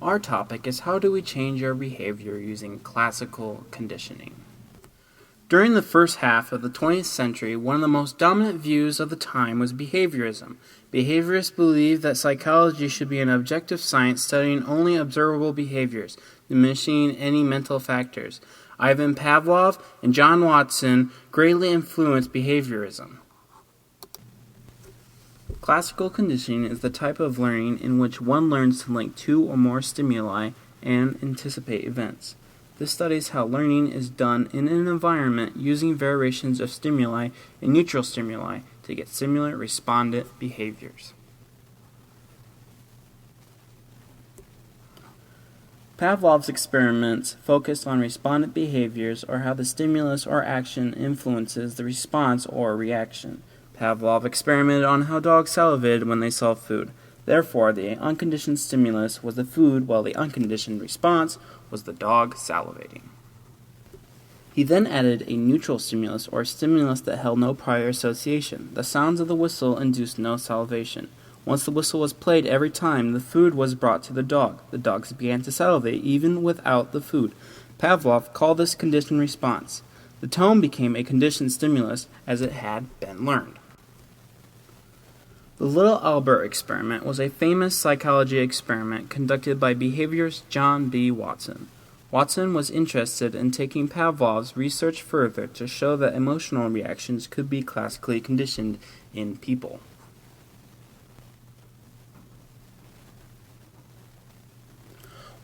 Our topic is how do we change our behavior using classical conditioning. During the first half of the 20th century, one of the most dominant views of the time was behaviorism. Behaviorists believed that psychology should be an objective science studying only observable behaviors, diminishing any mental factors. Ivan Pavlov and John Watson greatly influenced behaviorism. Classical conditioning is the type of learning in which one learns to link two or more stimuli and anticipate events. This studies how learning is done in an environment using variations of stimuli and neutral stimuli to get similar respondent behaviors. Pavlov's experiments focused on respondent behaviors or how the stimulus or action influences the response or reaction. Pavlov experimented on how dogs salivated when they saw food. Therefore, the unconditioned stimulus was the food, while the unconditioned response was the dog salivating. He then added a neutral stimulus, or a stimulus that held no prior association. The sounds of the whistle induced no salivation. Once the whistle was played every time the food was brought to the dog. The dogs began to salivate even without the food. Pavlov called this conditioned response. The tone became a conditioned stimulus as it had been learned. The Little Albert experiment was a famous psychology experiment conducted by behaviorist John B. Watson. Watson was interested in taking Pavlov's research further to show that emotional reactions could be classically conditioned in people.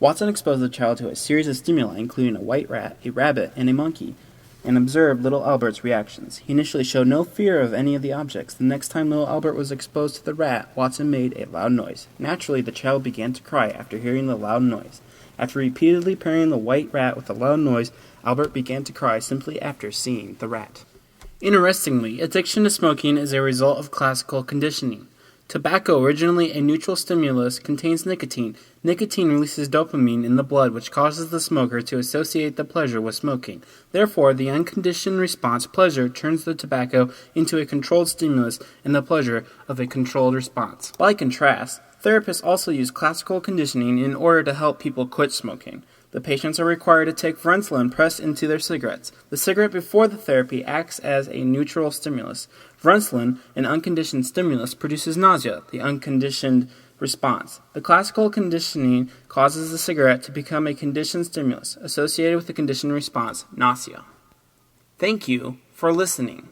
Watson exposed the child to a series of stimuli, including a white rat, a rabbit, and a monkey, and observed little Albert's reactions. He initially showed no fear of any of the objects. The next time little Albert was exposed to the rat, Watson made a loud noise. Naturally, the child began to cry after hearing the loud noise. After repeatedly pairing the white rat with the loud noise, Albert began to cry simply after seeing the rat. Interestingly, addiction to smoking is a result of classical conditioning. Tobacco, originally a neutral stimulus, contains nicotine. Nicotine releases dopamine in the blood, which causes the smoker to associate the pleasure with smoking. Therefore, the unconditioned response, pleasure, turns the tobacco into a controlled stimulus and the pleasure of a controlled response. By contrast, therapists also use classical conditioning in order to help people quit smoking. The patients are required to take Vrenslin pressed into their cigarettes. The cigarette before the therapy acts as a neutral stimulus. Vrenslin, an unconditioned stimulus, produces nausea, the unconditioned response. The classical conditioning causes the cigarette to become a conditioned stimulus, associated with the conditioned response, nausea. Thank you for listening.